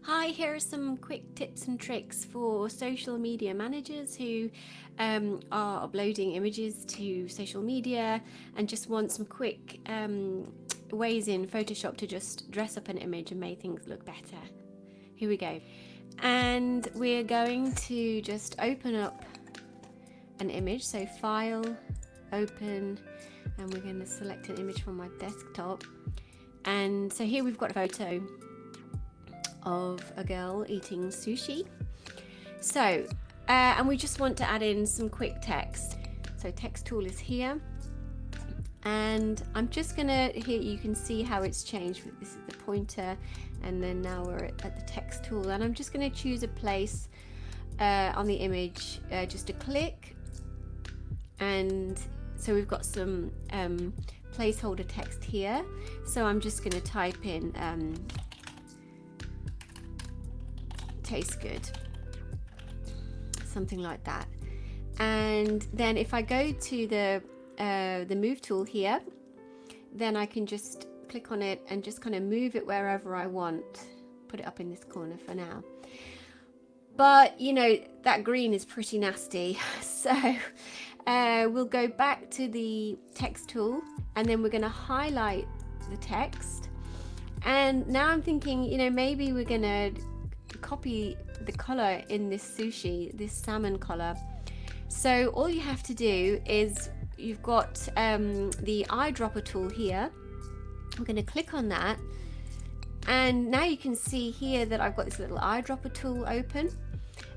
Hi, here are some quick tips and tricks for social media managers who are uploading images to social media and just want some quick ways in Photoshop to just dress up an image and make things look better. Here we go. And we're going to just open up an image, so File, Open, and we're going to select an image from my desktop. And so here we've got a photo of a girl eating sushi. So, and we just want to add in some quick text. So text tool is here. And I'm just gonna, here you can see how it's changed. This is the pointer, and then now we're at the text tool. And I'm just gonna choose a place on the image, just a click. And so we've got some placeholder text here. So I'm just gonna type in tastes good, something like that. And then if I go to the move tool here, then I can just click on it and just kind of move it wherever I want. Put it up in this corner for now. But you know, that green is pretty nasty. So we'll go back to the text tool, and then we're going to highlight the text. And now I'm thinking, you know, maybe we're going to copy the color in this sushi, this salmon color. So all you have to do is you've got the eyedropper tool here. I'm going to click on that, and now you can see here that I've got this little eyedropper tool open.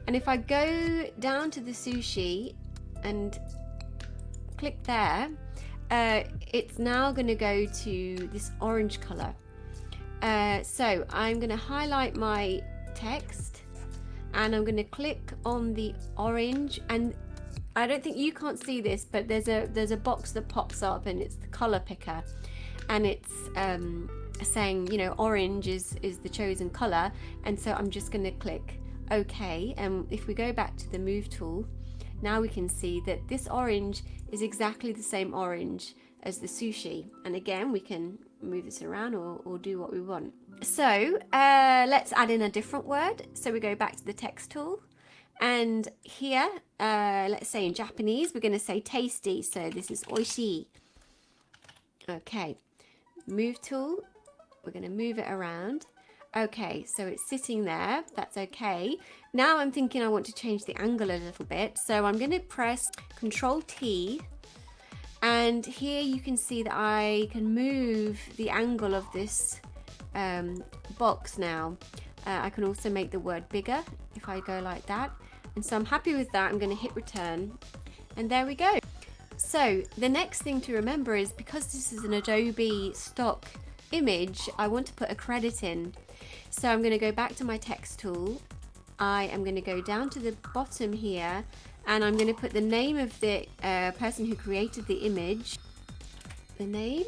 And if I go down to the sushi and click there, it's now going to go to this orange color. So I'm going to highlight my text, and I'm going to click on the orange, and I don't think you can't see this, but there's a box that pops up, and it's the color picker, and it's saying, you know, orange is the chosen color. And so I'm just going to click OK, and if we go back to the move tool, now we can see that this orange is exactly the same orange as the sushi. And again, we can move this around or do what we want. So let's add in a different word. So we go back to the text tool, and here, let's say in Japanese, we're going to say tasty. So this is oishii. Okay, move tool, we're going to move it around. Okay, so it's sitting there, that's okay. Now I'm thinking I want to change the angle a little bit. So I'm going to press Control T, and here you can see that I can move the angle of this box now. I can also make the word bigger if I go like that. And so I'm happy with that. I'm going to hit return, and there we go. So the next thing to remember is, because this is an Adobe stock image, I want to put a credit in. So I'm going to go back to my text tool. I am going to go down to the bottom here, and I'm going to put the name of the person who created the image. The name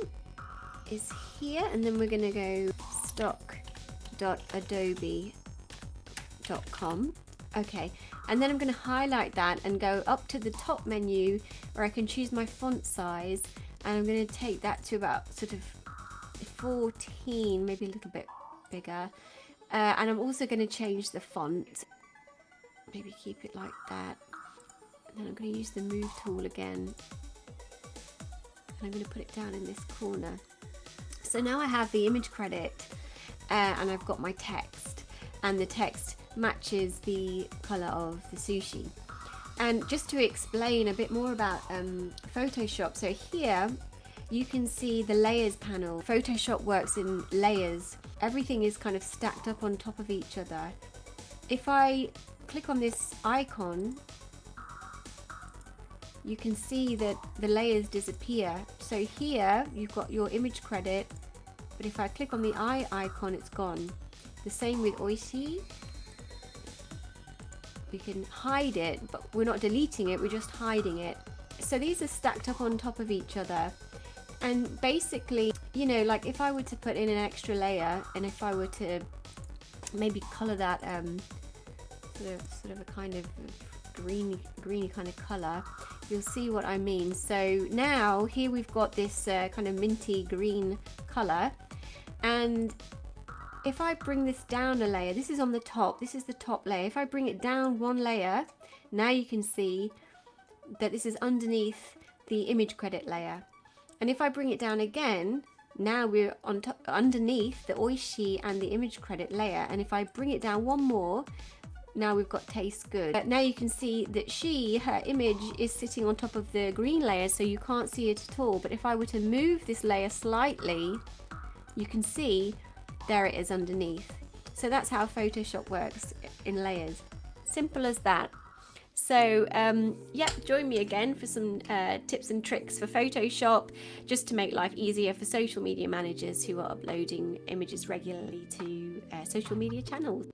is here, and then we're going to go stock.adobe.com. Okay, and then I'm going to highlight that and go up to the top menu where I can choose my font size, and I'm going to take that to about sort of 14, maybe a little bit bigger. And I'm also going to change the font, maybe keep it like that. And then I'm going to use the move tool again, and I'm going to put it down in this corner. So now I have the image credit, and I've got my text, and the text matches the color of the sushi. And just to explain a bit more about Photoshop, so here you can see the layers panel. Photoshop works in layers. Everything is kind of stacked up on top of each other. If I click on this icon, you can see that the layers disappear. So here you've got your image credit, but if I click on the eye icon, it's gone. The same with oishii. We can hide it, but we're not deleting it, we're just hiding it. So these are stacked up on top of each other. And basically, you know, like if I were to put in an extra layer, and if I were to maybe color that sort of a kind of greeny kind of color, you'll see what I mean. So now here we've got this kind of minty green color, and if I bring this down a layer, this is on the top, this is the top layer. If I bring it down one layer, now you can see that this is underneath the image credit layer. And if I bring it down again, now we're on top, underneath the Oishi and the image credit layer. And if I bring it down one more, now we've got Taste Good. Now you can see that her image is sitting on top of the green layer, so you can't see it at all. But if I were to move this layer slightly, you can see there it is underneath. So that's how Photoshop works in layers. Simple as that. So yeah, join me again for some tips and tricks for Photoshop, just to make life easier for social media managers who are uploading images regularly to social media channels.